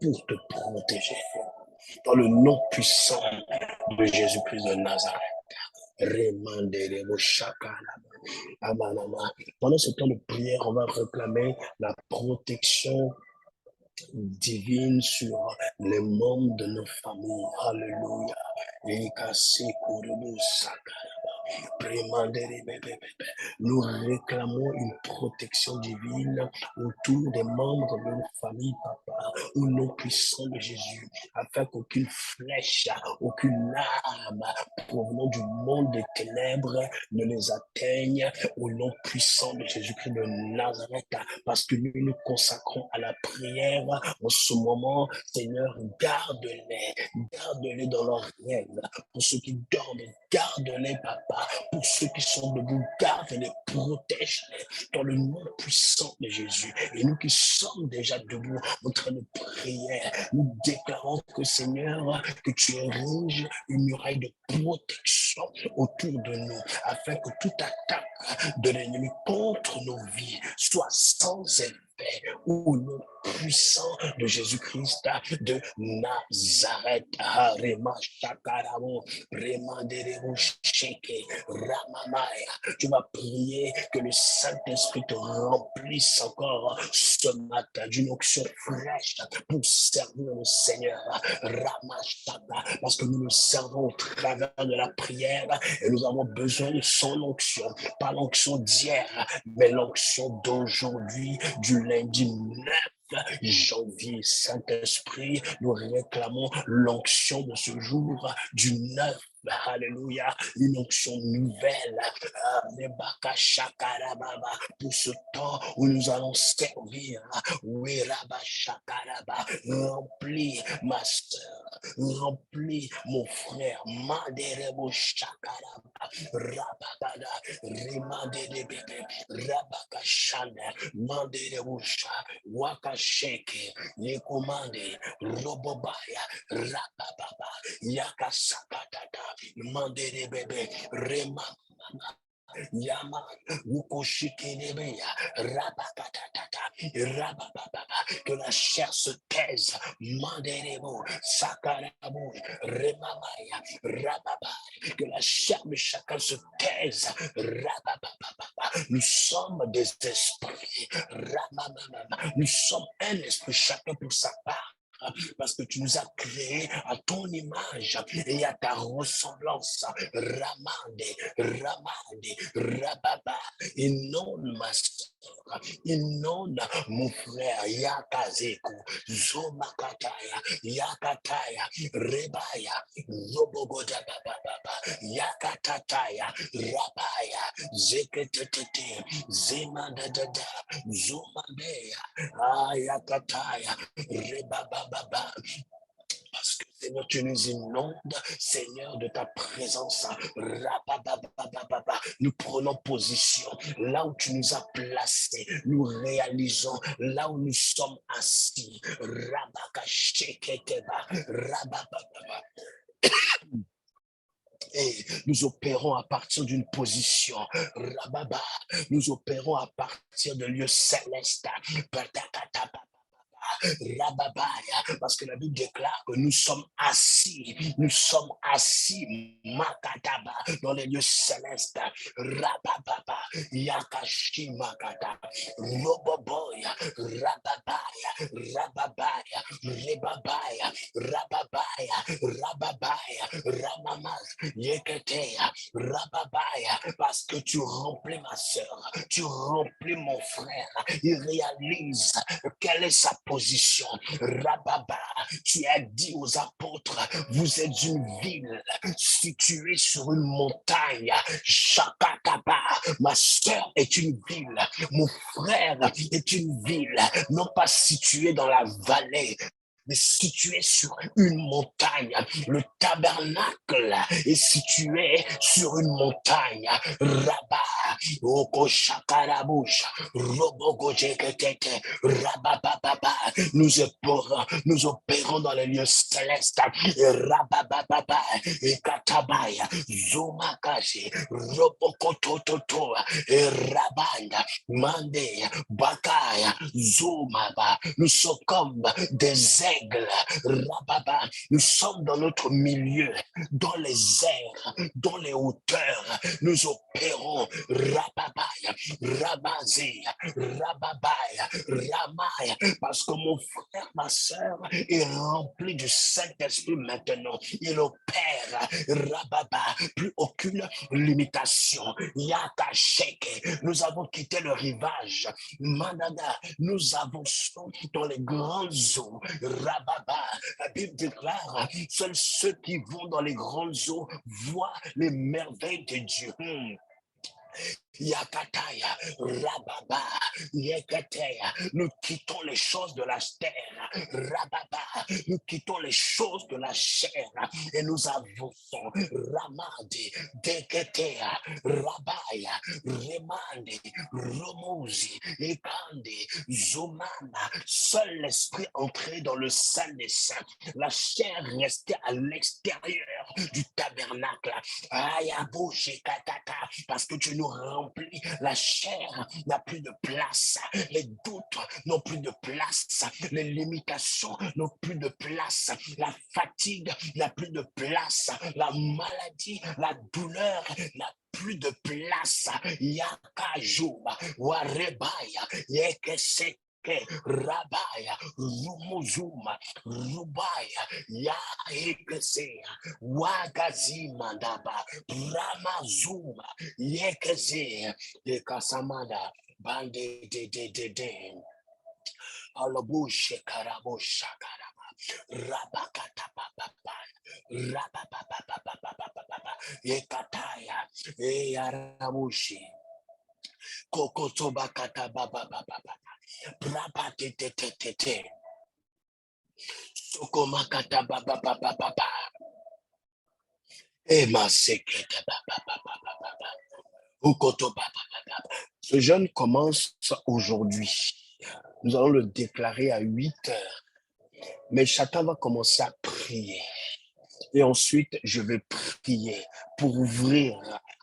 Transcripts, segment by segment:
pour te protéger. Dans le nom puissant de Jésus-Christ de Nazareth. Pendant ce temps de prière, on va réclamer la protection divine sur les membres de nos familles. Alléluia. Nous réclamons une protection divine autour des membres de nos familles, papa, au nom puissant de Jésus, afin qu'aucune flèche, aucune arme provenant du monde des ténèbres ne les atteigne, au nom puissant de Jésus-Christ de Nazareth, parce que nous nous consacrons à la prière en ce moment. Seigneur, garde-les dans leurs rêves. Pour ceux qui dorment, garde-les, papa. Pour ceux qui sont debout, garde-les, protège-les dans le nom puissant de Jésus. Et nous qui sommes déjà debout en train de prier, nous déclarons que, Seigneur, que tu ériges une muraille de protection autour de nous, afin que toute attaque de l'ennemi contre nos vies soit sans effet au nom puissant de Jésus-Christ de Nazareth. Tu vas prier que le Saint-Esprit te remplisse encore ce matin d'une onction fraîche pour servir le Seigneur. Parce que nous le servons au travers de la prière et nous avons besoin de son onction, pas l'onction d'hier, mais l'onction d'aujourd'hui, du lundi 9 janvier. Saint-Esprit, nous réclamons l'onction de ce jour du 9. Alléluia, une onction nouvelle pour ce temps où nous allons servir. Remplis ma soeur, remplis mon frère. Maderebo shakaraba, rababada, remandebebe, rabakashana, manderebusha, wakasheke, yekomande, robobaya, rabababa, yakasakatata, manderebebe, remama. Yama, Wukoshikenebeya, Rabakatata, Rabababa, que la chair se taise, Manderebo, Sakarabo, Remamaya, Rababa, que la chair de chacun se taise, Rabababa. Nous sommes des esprits, Ramamama, nous sommes un esprit, chacun pour sa part. Parce que tu nous as créés à ton image et à ta ressemblance. Ramande, Rababa, et non ma soeur, et non mon frère, Yakazeko, Zomakataya, Yakataya, Rebaya, Robogoda Baba, Yakatataya, Rabaya, Zeketete, Zemadadada, Zomabeya, Ayakataya, Rebababa. Parce que Seigneur, tu nous inondes, Seigneur, de ta présence. Nous prenons position là où tu nous as placés. Nous réalisons là où nous sommes assis. Et nous opérons à partir d'une position. Rababa. Nous opérons à partir de lieux célestes. Rababaya, parce que la Bible déclare que nous sommes assis, Makataba, dans les lieux célestes. Rabababa, Yakashi Makata, Roboboya, Rababaya, Rababaya, Rebabaya, Rababaya, Ramamas, Yeketeya, Rababaya, parce que tu remplis ma soeur, tu remplis mon frère, il réalise quelle est sa position. Rababa, tu as dit aux apôtres, vous êtes une ville située sur une montagne. Shakataba, ma soeur est une ville, mon frère est une ville, non pas située dans la vallée, mais situé sur une montagne. Le tabernacle est situé sur une montagne. Rabba, Oko Shakarabusha, Robogo Jekete, Rabababa. Nous opérons dans les lieux célestes. Rabababa, et Katabaya, Zomakashi, Robokototo, et Rabanda, Mande, Bakaya, Zomaba. Nous sommes comme des ailes aigles. Rababa, nous sommes dans notre milieu, dans les airs, dans les hauteurs. Nous opérons. Rababaya, Rabazia, Rababaya, Ramaya, parce que mon frère, ma soeur est rempli du Saint-Esprit maintenant. Il opère. Rababa, plus aucune limitation. Yakasheke, nous avons quitté le rivage. Manada, nous avançons dans les grandes eaux. Rababa, la Bible déclare, seuls ceux qui vont dans les grandes eaux voient les merveilles de Dieu. Yakataya, Rababa, Yekateya, nous quittons les choses de la terre. Rababa, nous quittons les choses de la chair et nous avançons. Ramadi, Deketea, Rabaya, Remande, Romosi, Ekande, Zomana, seul l'esprit entré dans le saint des saints. La chair restait à l'extérieur du tabernacle. Ayabo, Shekatata, parce que tu nous remplis. La chair n'a plus de place. Les doutes n'ont plus de place. Les limitations n'ont plus de place. La fatigue n'a plus de place. La maladie, la douleur n'a plus de place. Yakajuba, Warebaya, Yekesek. Rabaya, Rumuzuma, Rubaya, Ya Ekesea, Wagazima Daba, Ramazuma, Yekesea, Ekasamada, Bande de Alabushe Karabusha Karaba, Rabakata Papa, Rabapapapapapapapa, Ekataya, Eyarabushi, Kokotoba Baba. Brabate Sokomakata baba. Ema sekete baba. Ukoto baba. Ce jeûne commence aujourd'hui. Nous allons le déclarer à 8 heures. Mais chacun va commencer à prier. Et ensuite, je vais prier pour ouvrir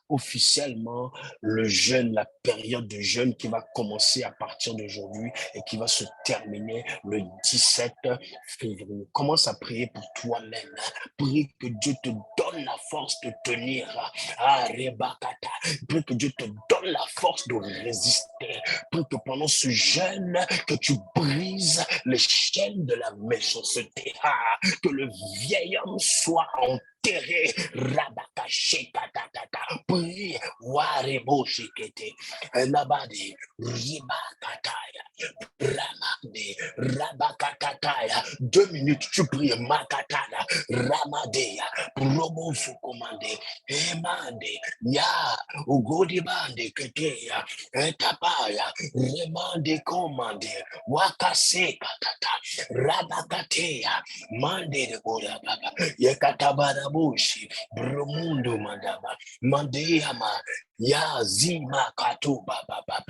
officiellement le jeûne, la période de jeûne qui va commencer à partir d'aujourd'hui et qui va se terminer le 17 février. Commence à prier pour toi-même. Prie que Dieu te donne la force de tenir. Prie que Dieu te donne la force de résister. Prie que pendant ce jeûne, que tu brises les chaînes de la méchanceté. Que le vieil homme soit enterré. Prie. Warebo shikete. Nabadi. Ribakataya. Ramade. Rabakataya. 2 minutes, tu pries. Makatana. Ramadea. Promo sukomande. Emande. Ya. Ugodi bande keteya. Etapaya. Remande komande. Wakase katata. Rabakateya. Mande de Boda Baba, Yakatabarabushi, Brumundo Mandaba, Mandeyama, Yazima Katuba Baba,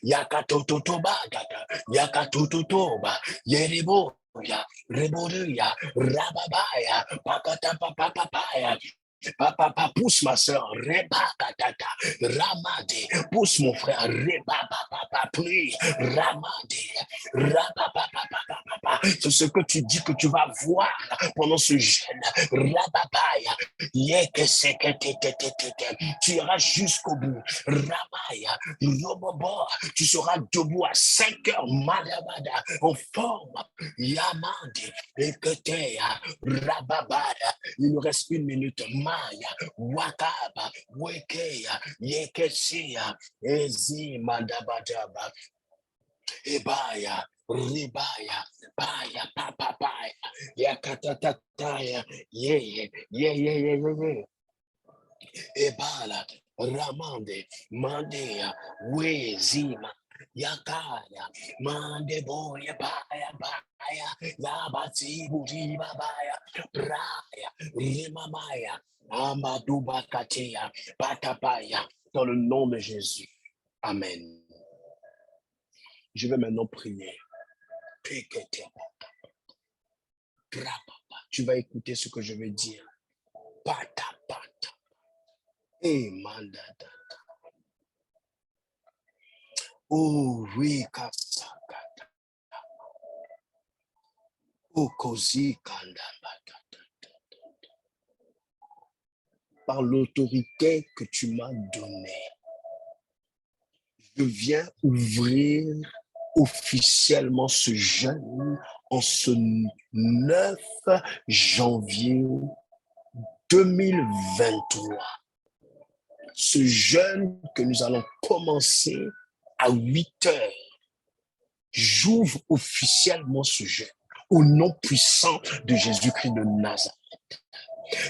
Yakatotoba, Yakatotoba, Yerebo. Reboria, Rababaya, Pakata Papaya, Papa, pousse ma soeur, Reba Katata, Ramade, pousse mon frère, Reba Papa, prie, Ramade, Rababa, c'est ce que tu dis que tu vas voir pendant ce jeûne, Rababaya, tu iras jusqu'au bout, Ramaya, Robobo, tu seras debout à 5 heures, Madabada, en forme, Yamande, Eketea, Rababada, il nous reste 1 minute, Maya, Wakaba, Wekeya, Yekesia, Ezi, Mandabadaba, Ebaya, Ribaya, Baya, Papa, Baya, Yakatataya, yeah. Ebala, Ramande, Mandea, Wezima, Yakaya, Mande Boya, Baya, Yabati, Bujiba, Baya, Braya, Rimamaya, Amaduba Katea, Patapaya, dans le nom de Jésus. Amen. Je vais maintenant prier. Tu vas écouter ce que je vais dire. Pata. Mandada. Oh, oui, Kasakata. Okozi Kandabata. Par l'autorité que tu m'as donnée, je viens ouvrir officiellement ce jeûne en ce 9 janvier 2023. Ce jeûne que nous allons commencer à 8 heures, j'ouvre officiellement ce jeûne au nom puissant de Jésus-Christ de Nazareth.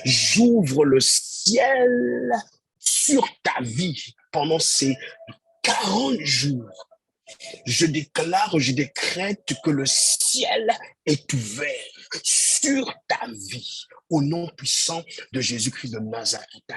J'ouvre le ciel sur ta vie pendant ces 40 jours. Je déclare, je décrète que le ciel est ouvert sur ta vie au nom puissant de Jésus-Christ de Nazareth.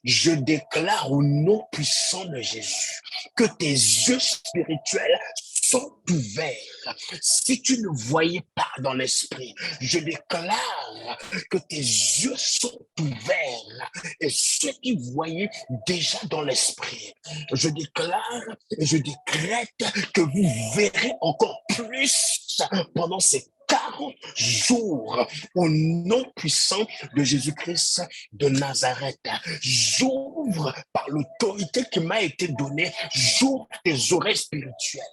Je déclare au nom puissant de Jésus que tes yeux spirituels sont ouverts. Si tu ne voyais pas dans l'esprit, je déclare que tes yeux sont ouverts et ceux qui voyaient déjà dans l'esprit, je déclare et je décrète que vous verrez encore plus pendant ces 40 jours au nom puissant de Jésus-Christ de Nazareth. J'ouvre par l'autorité qui m'a été donnée, j'ouvre tes oreilles spirituelles.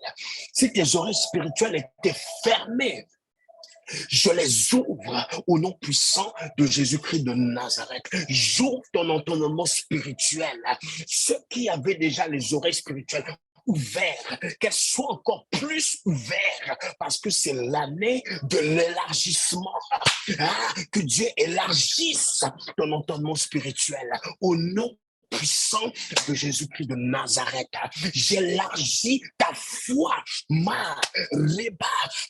Si tes oreilles spirituelles étaient fermées, je les ouvre au nom puissant de Jésus-Christ de Nazareth. J'ouvre ton entendement spirituel. Ceux qui avaient déjà les oreilles spirituelles ouvertes, qu'elles soient encore plus ouvertes, parce que c'est l'année de l'élargissement. Que Dieu élargisse ton entendement spirituel au nom puissant de Jésus-Christ de Nazareth. J'élargis ta foi,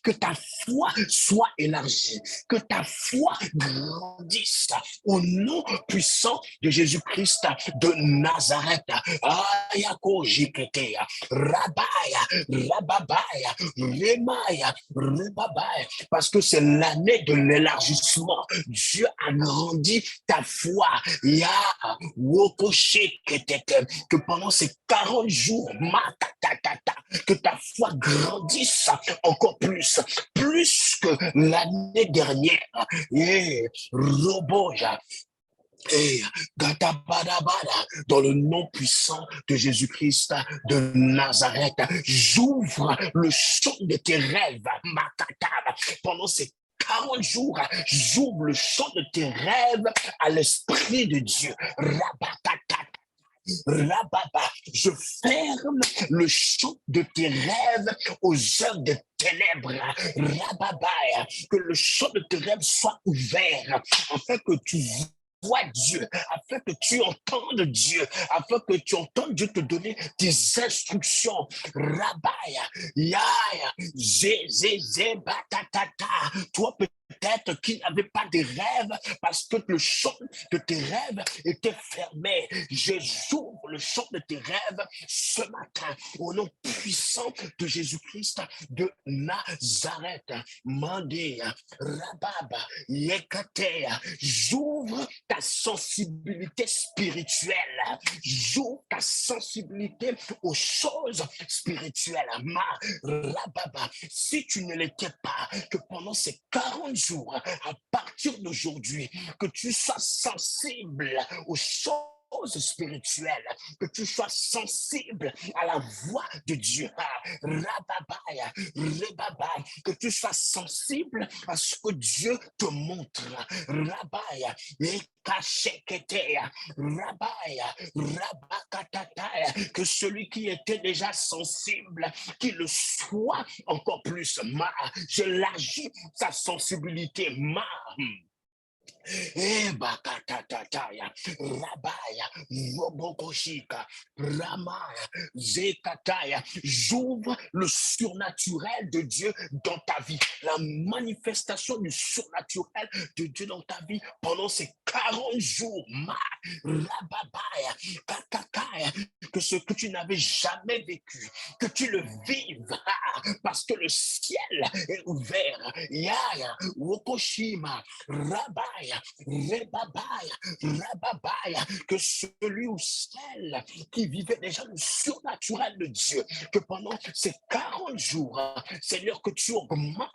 que ta foi soit élargie, que ta foi grandisse au nom puissant de Jésus-Christ de Nazareth. Ayako jiketea, rabaya, rababaya, remaya, rebabaya, parce que c'est l'année de l'élargissement. Dieu a grandi ta foi. Ya wokoshi que pendant ces 40 jours, que ta foi grandisse encore plus que l'année dernière. Roboja. Dans le nom puissant de Jésus-Christ de Nazareth, j'ouvre le champ de tes rêves, pendant ces 40 jours, j'ouvre le champ de tes rêves à l'Esprit de Dieu. Rababa, je ferme le champ de tes rêves aux œuvres de ténèbres. Rababa, que le champ de tes rêves soit ouvert afin que tu vois Dieu, afin que tu entendes Dieu, afin que tu entendes Dieu te donner des instructions. Rabaya, yaya, zé, batatata. Toi, peut-être qui n'avait pas de rêves parce que le champ de tes rêves était fermé. J'ouvre le champ de tes rêves ce matin au nom puissant de Jésus-Christ de Nazareth. Mandéa, Rababa, Yekatea. J'ouvre ta sensibilité spirituelle. J'ouvre ta sensibilité aux choses spirituelles. Ma Rababa, si tu ne l'étais pas, que pendant ces 40 jours, à partir d'aujourd'hui, que tu sois sensible aux choses spirituelles, que tu sois sensible à la voix de Dieu. Rababaya, rebaba, que tu sois sensible à ce que Dieu te montre. Rabaya, Rabaya, Rabakatataya, que celui qui était déjà sensible, qu'il le soit encore plus. J'élargis sa sensibilité. Bakatataya, Rabaya, Robokoshika, Ramaya, Zekataya. J'ouvre le surnaturel de Dieu dans ta vie, la manifestation du surnaturel de Dieu dans ta vie pendant ces 40 jours. Rababaya, Kakakaya, que ce que tu n'avais jamais vécu, que tu le vives, parce que le ciel est ouvert. Yaya, Wokoshima, Rabaya. rababaya, rebabaya, rababaya, que celui ou celle qui vivait déjà le surnaturel de Dieu, que pendant ces 40 jours, Seigneur, que tu augmentes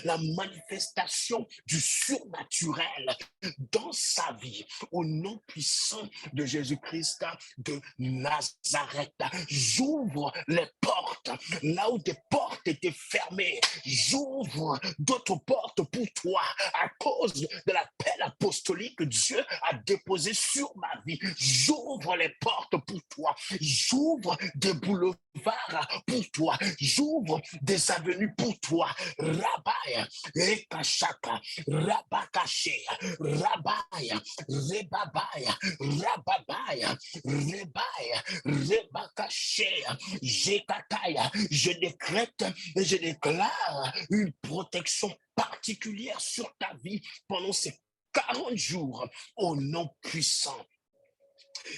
la manifestation du surnaturel dans sa vie, au nom puissant de Jésus-Christ de Nazareth. J'ouvre les portes là où des portes étaient fermées. J'ouvre d'autres portes pour toi à cause de l'appel apostolique que Dieu a déposé sur ma vie. J'ouvre les portes pour toi. J'ouvre des boulevards pour toi. J'ouvre des avenues pour toi. Rabaya, Rekashaka, Rabakache, Rabaya, Rebabaya, Rababaya, Rebaya, Rebakache, Jekataya. Je décrète et je déclare une protection particulière sur ta vie pendant ces 40 jours au nom puissant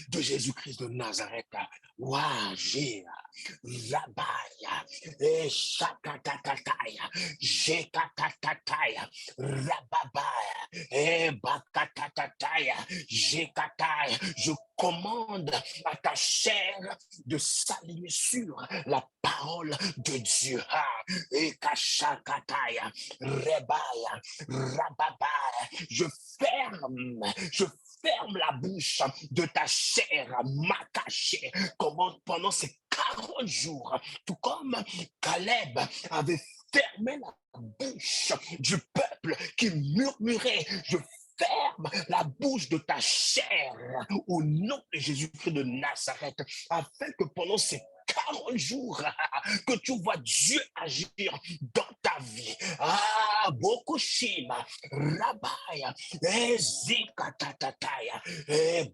de Jésus-Christ de Nazareth. Wajea, Rabaya, Shakatataya, Jekatataya, Rababaya, Bakatataya, Jekataya. Je commande à ta chair de s'aligner sur la parole de Dieu. Et Kashakataya, Rebaya, Rababaya. Je ferme la bouche de ta chair, m'attacher, comment pendant ces 40 jours, tout comme Caleb avait fermé la bouche du peuple qui murmurait. Je ferme la bouche de ta chair au nom de Jésus-Christ de Nazareth, afin que pendant ces 40 jours, que tu vois Dieu agir dans ta vie. Bokushima, Rabaya, Zikatataya,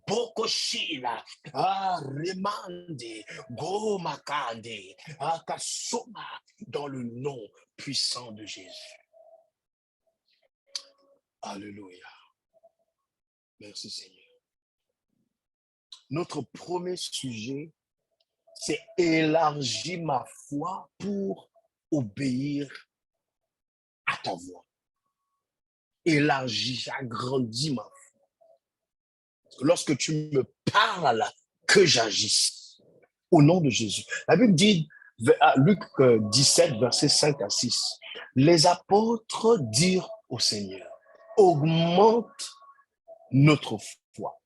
Bokoshila, Remande, Gomakande, Akasoma, dans le nom puissant de Jésus. Alléluia. Merci Seigneur. Notre premier sujet, c'est élargir ma foi pour obéir à ta voix. Élargis, j'agrandis ma foi. Lorsque tu me parles, que j'agisse. Au nom de Jésus. La Bible dit, Luc 17, versets 5 à 6, les apôtres dirent au Seigneur, augmente notre foi.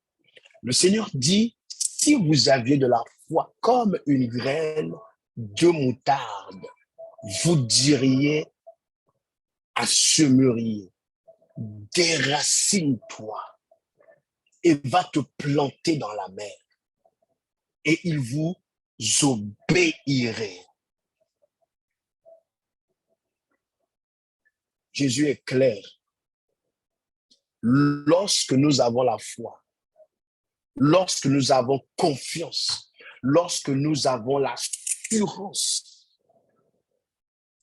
Le Seigneur dit, si vous aviez de la foi comme une graine de moutarde, vous diriez à ce mûrier, déracine-toi et va te planter dans la mer, et il vous obéirait. Jésus est clair. Lorsque nous avons la foi, lorsque nous avons confiance, lorsque nous avons l'assurance,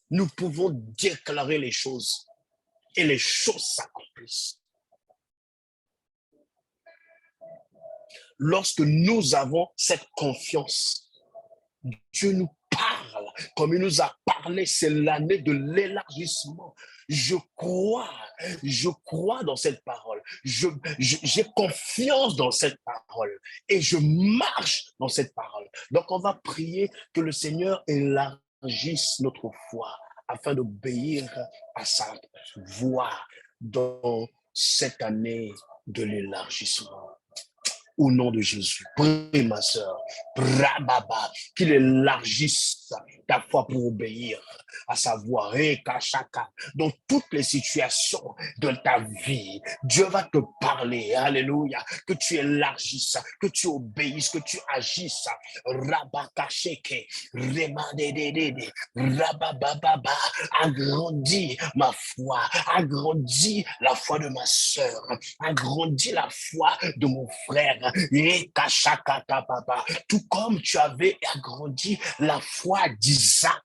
nous pouvons déclarer les choses et les choses s'accomplissent. Lorsque nous avons cette confiance, Dieu nous parle comme il nous a parlé. C'est l'année de l'élargissement. Je crois dans cette parole. J'ai confiance dans cette parole et je marche dans cette parole. Donc, on va prier que le Seigneur élargisse notre foi afin d'obéir à sa voix dans cette année de l'élargissement. Au nom de Jésus, prie ma soeur, brababa, qu'il élargisse ta foi pour obéir à sa voix, dans toutes les situations de ta vie. Dieu va te parler, alléluia, que tu élargisses, que tu obéisses, que tu agisses. Rabakasheke, remadedede, rabababa, agrandis ma foi, agrandis la foi de ma soeur, agrandis la foi de mon frère. Tout comme tu avais agrandi la foi d'Isaac.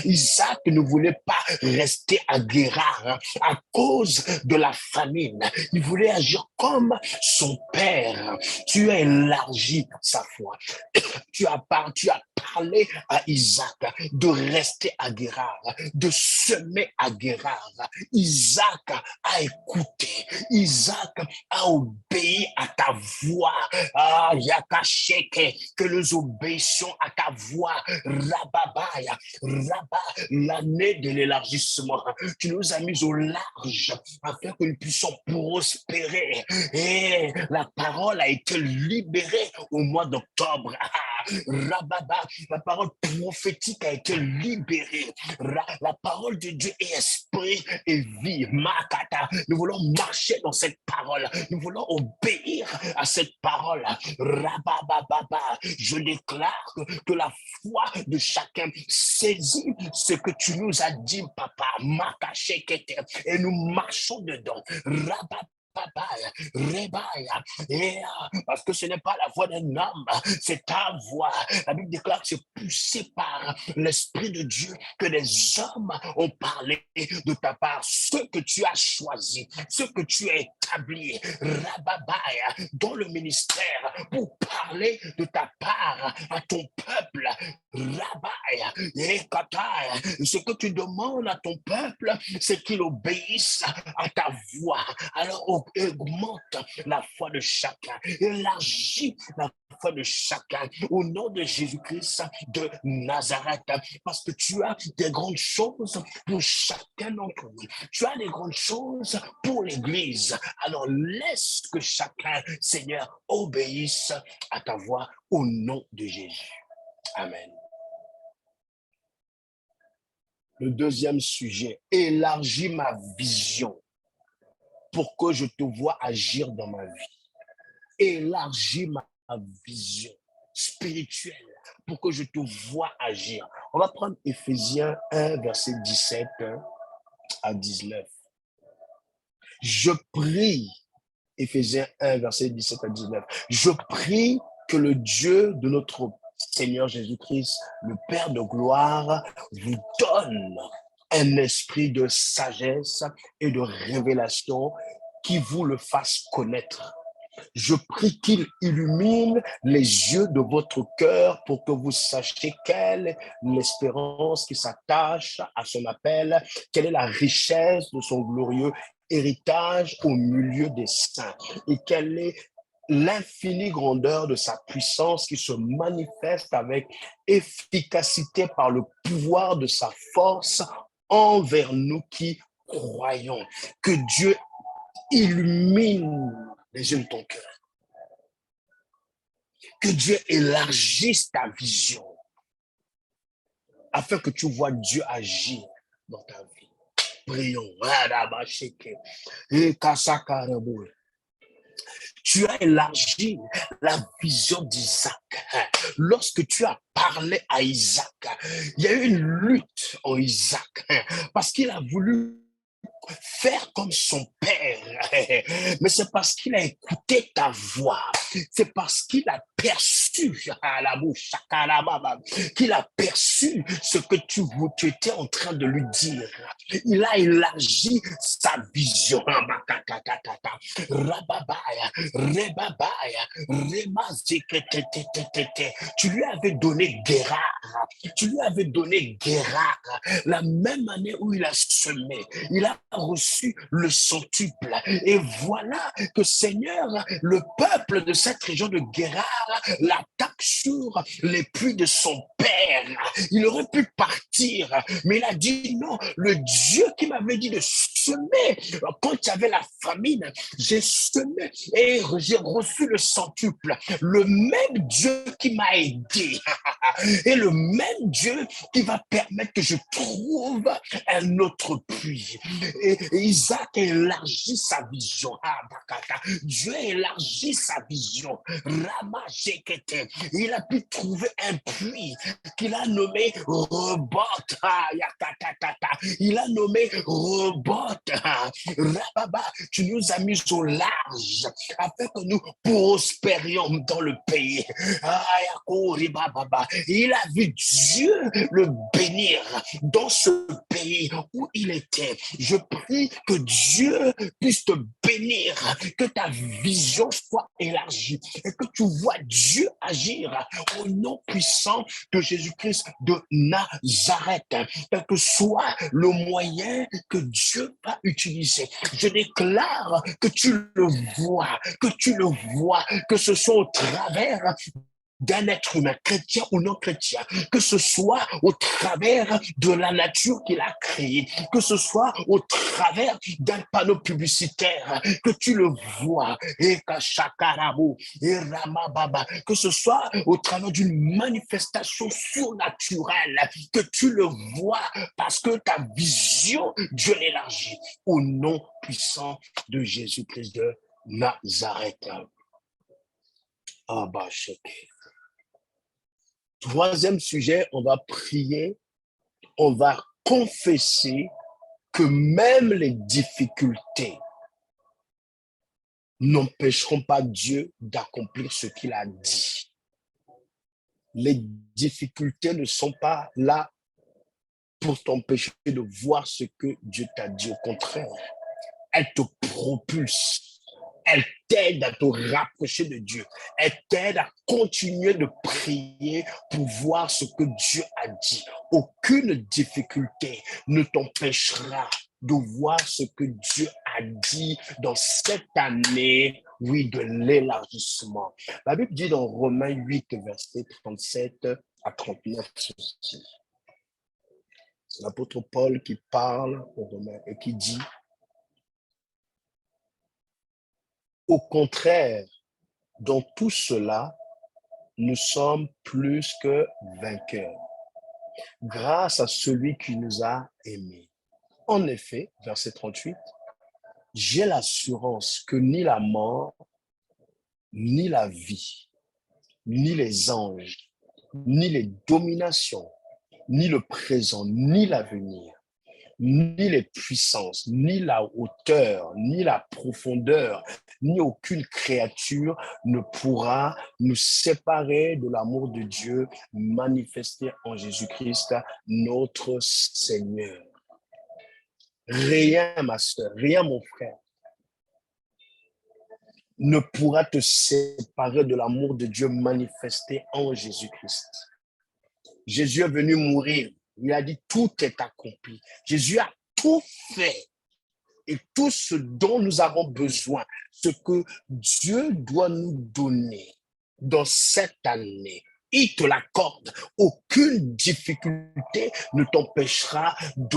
Isaac ne voulait pas rester à Guérar à cause de la famine. Il voulait agir comme son père. Tu as élargi sa foi. Tu as parlé à Isaac de rester à Guérard, de semer à Guérard. Isaac a écouté, Isaac a obéi à ta voix. Ah, Yakasheke, que nous obéissions à ta voix. Rababaya, Rabba, l'année de l'élargissement. Tu nous as mis au large afin que nous puissions prospérer. Et la parole a été libérée au mois d'octobre. Rababa, la parole prophétique a été libérée. La parole de Dieu est esprit et vie. Makata, nous voulons marcher dans cette parole. Nous voulons obéir à cette parole. Rabababa, je déclare que la foi de chacun saisit ce que tu nous as dit, papa. Makashekete, et nous marchons dedans. Rababa. Parce que ce n'est pas la voix d'un homme, c'est ta voix. La Bible déclare que c'est poussé par l'Esprit de Dieu que les hommes ont parlé de ta part. Ce que tu as choisi, ce que tu as établi, Rababaya, dans le ministère pour parler de ta part à ton peuple. Rabaya, ce que tu demandes à ton peuple, c'est qu'il obéisse à ta voix. Alors augmente la foi de chacun, élargis la foi de chacun au nom de Jésus-Christ de Nazareth, parce que tu as des grandes choses pour chacun d'entre nous. Tu as des grandes choses pour l'Église. Alors laisse que chacun, Seigneur, obéisse à ta voix au nom de Jésus. Amen. Le deuxième sujet, élargis ma vision pour que je te vois agir dans ma vie. Élargis ma vision spirituelle pour que je te vois agir. On va prendre Éphésiens 1, verset 17 à 19. Je prie, Éphésiens 1, verset 17 à 19. Je prie que le Dieu de notre Seigneur Jésus-Christ, le Père de gloire, vous donne un esprit de sagesse et de révélation qui vous le fasse connaître. Je prie qu'il illumine les yeux de votre cœur pour que vous sachiez quelle est l'espérance qui s'attache à son appel, quelle est la richesse de son glorieux héritage au milieu des saints et quelle est l'infinie grandeur de sa puissance qui se manifeste avec efficacité par le pouvoir de sa force envers nous qui croyons. Que Dieu illumine les yeux de ton cœur. Que Dieu élargisse ta vision afin que tu vois Dieu agir dans ta vie. Prions. Tu as élargi la vision d'Isaac. Lorsque tu as parlé à Isaac, il y a eu une lutte en Isaac parce qu'il a voulu faire comme son père, mais c'est parce qu'il a écouté ta voix, c'est parce qu'il a perçu à la bouche, qu'il a perçu ce que tu étais en train de lui dire. Il a élargi sa vision. Tu lui avais donné Guérard, la même année où il a semé, il a reçu le centuple. Et voilà que Seigneur, le peuple de cette région de Guérard l'attaque sur les puits de son père. Il aurait pu partir, mais il a dit non, le Dieu qui m'avait dit de semer, quand il y avait la famine, j'ai semé et j'ai reçu le centuple. Le même Dieu qui m'a aidé et le même Dieu qui va permettre que je trouve un autre puits. Et Isaac a élargi sa vision. Dieu a élargi sa vision. Il a pu trouver un puits qu'il a nommé Rebot. Il a nommé Rebot. Tu nous as mis au large afin que nous prospérions dans le pays. Il a vu Dieu le bénir dans ce pays où il était. Je prie que Dieu puisse te bénir, que ta vision soit élargie et que tu vois Dieu agir au nom puissant de Jésus-Christ de Nazareth. Quel que soit le moyen que Dieu va utiliser, je déclare que tu le vois, que ce soit au travers d'un être humain, chrétien ou non chrétien, que ce soit au travers de la nature qu'il a créée, que ce soit au travers d'un panneau publicitaire, que tu le vois, et que ce soit au travers d'une manifestation surnaturelle, que tu le vois parce que ta vision, Dieu l'élargit au nom puissant de Jésus-Christ de Nazareth. Troisième sujet, on va prier, on va confesser que même les difficultés n'empêcheront pas Dieu d'accomplir ce qu'il a dit. Les difficultés ne sont pas là pour t'empêcher de voir ce que Dieu t'a dit. Au contraire, elles te propulsent. Elle t'aide à te rapprocher de Dieu. Elle t'aide à continuer de prier pour voir ce que Dieu a dit. Aucune difficulté ne t'empêchera de voir ce que Dieu a dit dans cette année, oui, de l'élargissement. La Bible dit dans Romains 8, verset 37 à 39, ceci. C'est l'apôtre Paul qui parle aux Romains et qui dit: au contraire, dans tout cela, nous sommes plus que vainqueurs, grâce à celui qui nous a aimés. En effet, verset 38, j'ai l'assurance que ni la mort, ni la vie, ni les anges, ni les dominations, ni le présent, ni l'avenir, ni les puissances, ni la hauteur, ni la profondeur, ni aucune créature ne pourra nous séparer de l'amour de Dieu manifesté en Jésus-Christ, notre Seigneur. Rien, ma soeur, rien, mon frère, ne pourra te séparer de l'amour de Dieu manifesté en Jésus-Christ. Jésus est venu mourir. Il a dit, tout est accompli. Jésus a tout fait. Et tout ce dont nous avons besoin, ce que Dieu doit nous donner dans cette année, il te l'accorde. Aucune difficulté ne t'empêchera de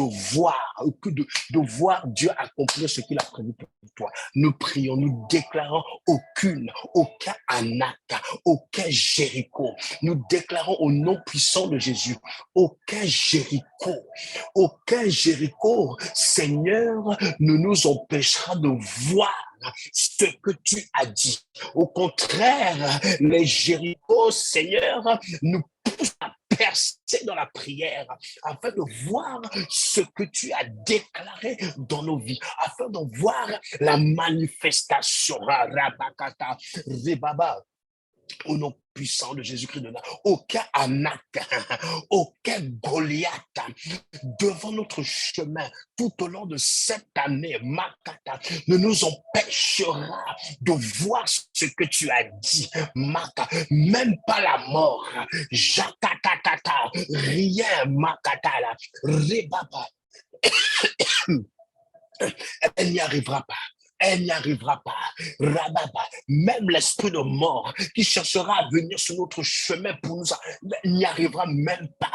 voir Dieu accomplir ce qu'il a prévu pour toi. Nous prions, nous déclarons aucun Anak, aucun Jéricho. Nous déclarons au nom puissant de Jésus, aucun Jéricho, Seigneur, ne nous empêchera de voir ce que tu as dit. Au contraire, les Jérichos, Seigneur, nous poussent à percer dans la prière afin de voir ce que tu as déclaré dans nos vies, afin de voir la manifestation. Rabakata, Rebaba. Au nom puissant de Jésus-Christ de Nazareth, aucun Anak, aucun Goliath devant notre chemin tout au long de cette année, Makata, ne nous empêchera de voir ce que tu as dit, Maka, même pas la mort, Jakatatata, rien, Makatala, Rebaba, elle n'y arrivera pas. Elle n'y arrivera pas. Rababa, même l'esprit de mort qui cherchera à venir sur notre chemin pour nous, n'y arrivera même pas.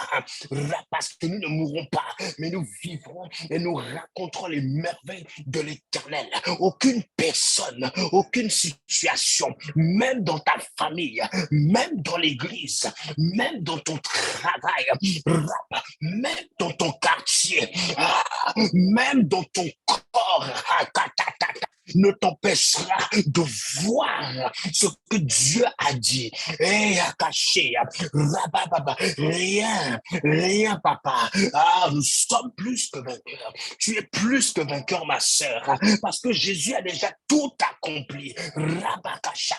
Parce que nous ne mourrons pas, mais nous vivrons et nous raconterons les merveilles de l'Éternel. Aucune personne, aucune situation, même dans ta famille, même dans l'église, même dans ton travail, même dans ton quartier, même dans ton corps, ne t'empêchera de voir ce que Dieu a dit. Rien, papa. Nous sommes plus que vainqueurs. Tu es plus que vainqueur, ma sœur, parce que Jésus a déjà tout accompli. Rabakasha,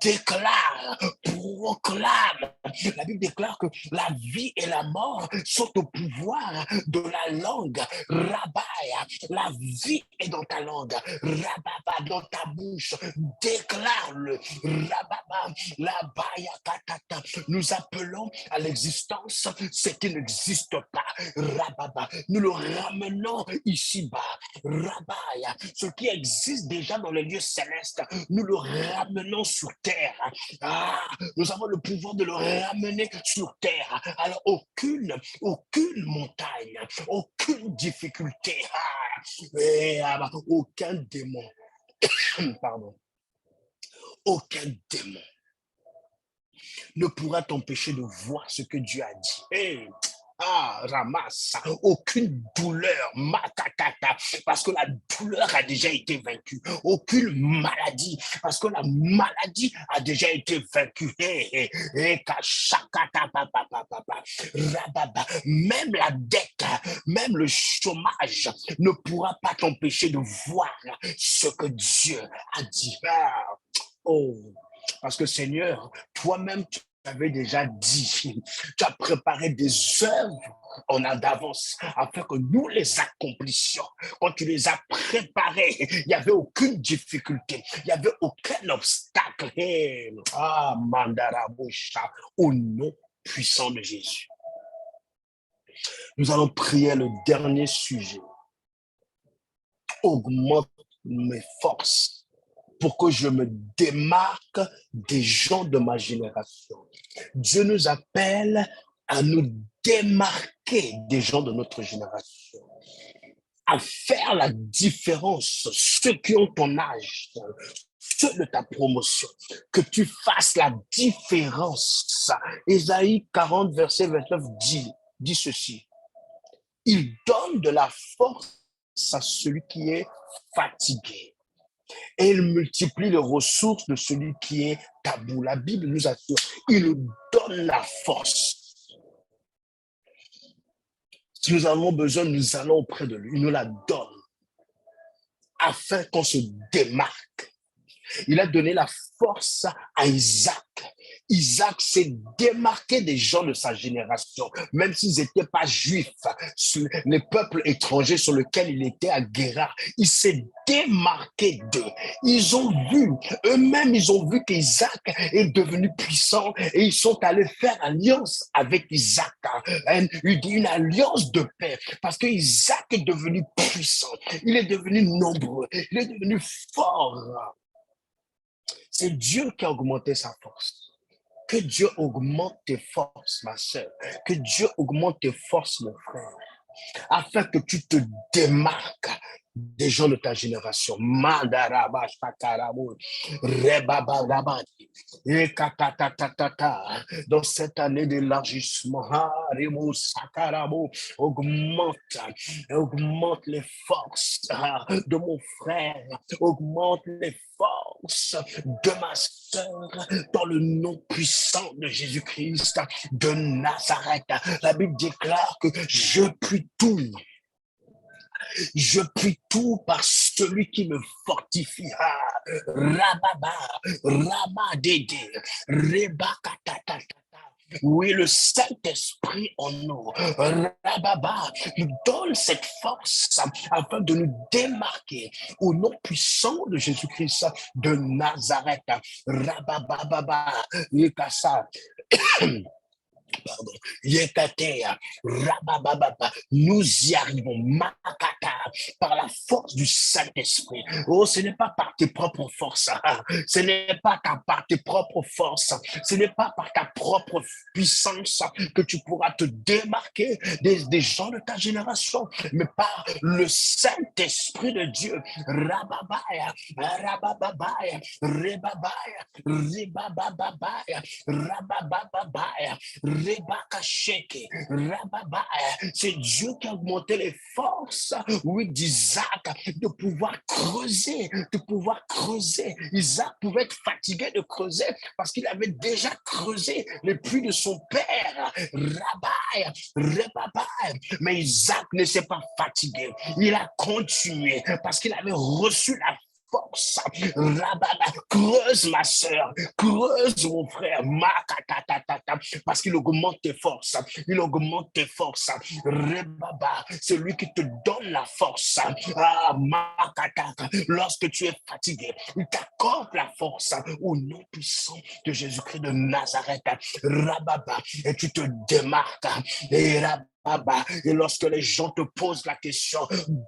déclare, proclame. La Bible déclare que la vie et la mort sont au pouvoir de la langue. Rabaya, la vie est dans ta langue. Rababa, dans ta bouche. Déclare-le. Rababa, la baya katata. Nous appelons à l'existence ce qui n'existe pas. Rababa. Nous le ramenons ici-bas. Rabaya. Ce qui existe déjà dans les lieux célestes, nous le ramenons sur terre. Nous avons le pouvoir de le ramener sur terre. Alors aucune montagne, aucune difficulté, aucun démon, pardon, aucun démon ne pourra t'empêcher de voir ce que Dieu a dit. Ramasse, aucune douleur, matatata, parce que la douleur a déjà été vaincue. Aucune maladie, parce que la maladie a déjà été vaincue. Même la dette, même le chômage ne pourra pas t'empêcher de voir ce que Dieu a dit. Parce que Seigneur, toi-même, tu avais déjà dit, tu as préparé des œuvres en avance afin que nous les accomplissions. Quand tu les as préparées, il n'y avait aucune difficulté, il n'y avait aucun obstacle. Mandarabosha, au nom puissant de Jésus. Nous allons prier le dernier sujet. Augmente mes forces pour que je me démarque des gens de ma génération. Dieu nous appelle à nous démarquer des gens de notre génération, à faire la différence, ceux qui ont ton âge, ceux de ta promotion, que tu fasses la différence. Ésaïe 40, verset 29 dit ceci. Il donne de la force à celui qui est fatigué. Et il multiplie les ressources de celui qui est tabou. La Bible nous assure, il nous donne la force. Si nous avons besoin, nous allons auprès de lui. Il nous la donne afin qu'on se démarque. Il a donné la force à Isaac. Isaac s'est démarqué des gens de sa génération, même s'ils n'étaient pas juifs, les peuples étrangers sur lesquels il était à Guéra. Il s'est démarqué d'eux. Ils ont vu, eux-mêmes, ils ont vu qu'Isaac est devenu puissant et ils sont allés faire alliance avec Isaac. Une alliance de paix parce que Isaac est devenu puissant. Il est devenu nombreux. Il est devenu fort. C'est Dieu qui a augmenté sa force. Que Dieu augmente tes forces, ma soeur. Que Dieu augmente tes forces, mon frère. Afin que tu te démarques des gens de ta génération. Mandaraba, Shakarabo, Rebaba, dans cette année d'élargissement, augmente les forces de mon frère, augmente les forces de ma sœur, dans le nom puissant de Jésus-Christ de Nazareth. La Bible déclare que je puis tout. Je puis tout par celui qui me fortifie. Rababa, Rabadede, Rebakatatata. Oui, le Saint-Esprit en nous, Rababa, nous donne cette force afin de nous démarquer au nom puissant de Jésus-Christ de Nazareth. Rabababa, Yekasa. Pardon, Yekatea, Rabababa, nous y arrivons, Makata, par la force du Saint-Esprit. Oh, ce n'est pas par tes propres forces, ce n'est pas par tes propres forces, ce n'est pas par ta propre puissance que tu pourras te démarquer des gens de ta génération, mais par le Saint-Esprit de Dieu. Rababaya, Rabababaya, Rebabaya, Rebababaya, Rabababaya, c'est Dieu qui a augmenté les forces, oui, d'Isaac, de pouvoir creuser, Isaac pouvait être fatigué de creuser parce qu'il avait déjà creusé les puits de son père, mais Isaac ne s'est pas fatigué. Il a continué parce qu'il avait reçu la force force. Rababa, creuse ma soeur, creuse mon frère, parce qu'il augmente tes forces. Il augmente tes forces. Rebaba, c'est lui qui te donne la force. Ah, lorsque tu es fatigué, il t'accorde la force au nom puissant de Jésus-Christ de Nazareth. Rababa, et tu te démarques. Et et lorsque les gens te posent la question,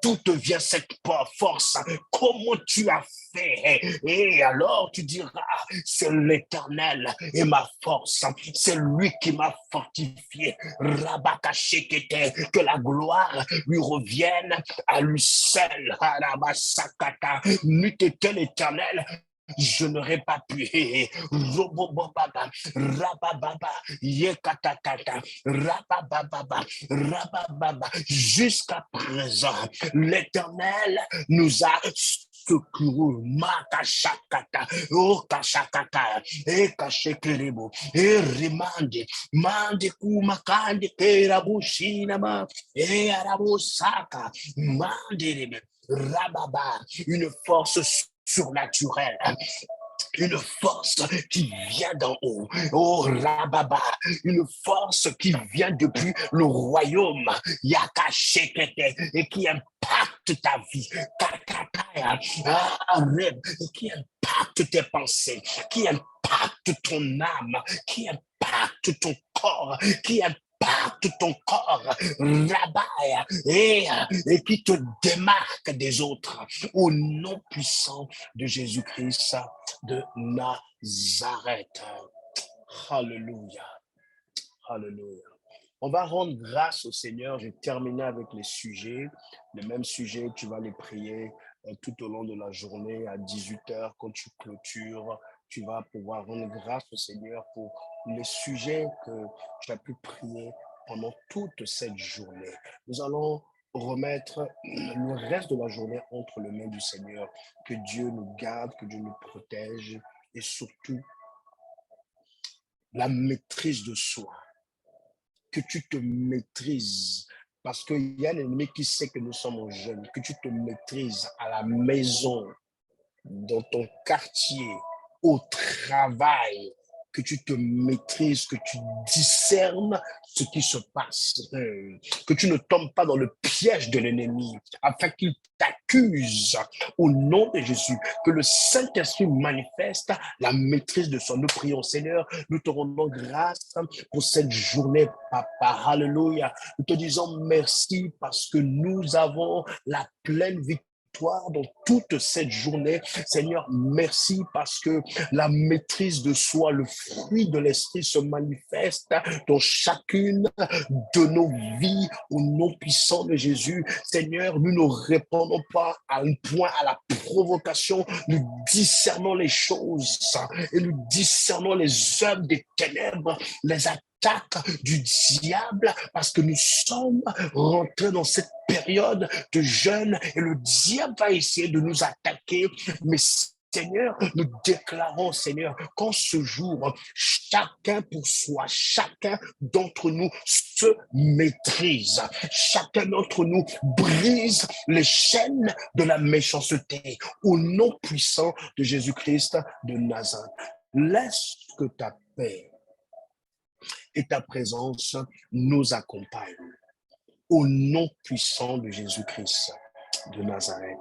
d'où te vient cette force? Comment tu as fait? Et alors tu diras, c'est l'Éternel et ma force. C'est lui qui m'a fortifié. Rabakashekete, que la gloire lui revienne à lui seul. Rabasakata, n'eût été l'Éternel, je n'aurais pas pu. Robobobaba, rabababa, yekatatata, rabababa, rabababa. Jusqu'à présent, l'Éternel nous a secouru. Makashakata, okashakata, ekashekeribo, erimande, mande kumakande, kerabushinama, erabusaka, mande, rababa, une force surnaturelle, une force qui vient d'en haut. Oh, Rababa, une force qui vient depuis le royaume, Yakashekete, et qui impacte ta vie, et qui impacte tes pensées, qui impacte ton âme, qui impacte ton corps, qui impacte ton corps, Rabaya, et qui te démarque des autres au nom puissant de Jésus-Christ de Nazareth. Alléluia. Alléluia. On va rendre grâce au Seigneur. J'ai terminé avec les sujets. Les mêmes sujets, tu vas les prier tout au long de la journée à 18h quand tu clôtures. Tu vas pouvoir rendre grâce au Seigneur pour les sujets que tu as pu prier pendant toute cette journée. Nous allons remettre le reste de la journée entre les mains du Seigneur. Que Dieu nous garde, que Dieu nous protège et surtout la maîtrise de soi. Que tu te maîtrises. Parce qu'il y a l'ennemi qui sait que nous sommes jeunes, que tu te maîtrises à la maison, dans ton quartier, au travail, que tu te maîtrises, que tu discernes ce qui se passe, que tu ne tombes pas dans le piège de l'ennemi, afin qu'il t'accuse au nom de Jésus, que le Saint-Esprit manifeste la maîtrise de soi. Nous prions, Seigneur, nous te rendons grâce pour cette journée, Papa. Alléluia. Nous te disons merci parce que nous avons la pleine victoire dans toute cette journée. Seigneur, merci parce que la maîtrise de soi, le fruit de l'esprit se manifeste dans chacune de nos vies au nom puissant de Jésus. Seigneur, nous ne répondons pas à un point à la provocation, nous discernons les choses et nous discernons les œuvres des ténèbres, les attaques du diable, parce que nous sommes rentrés dans cette période de jeûne et le diable va essayer de nous attaquer, mais Seigneur, nous déclarons, Seigneur, qu'en ce jour, chacun pour soi, chacun d'entre nous se maîtrise. Chacun d'entre nous brise les chaînes de la méchanceté au nom puissant de Jésus-Christ de Nazareth. Laisse que ta paix et ta présence nous accompagnent. Au nom puissant de Jésus-Christ de Nazareth.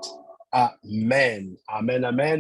Amen. Amen, amen.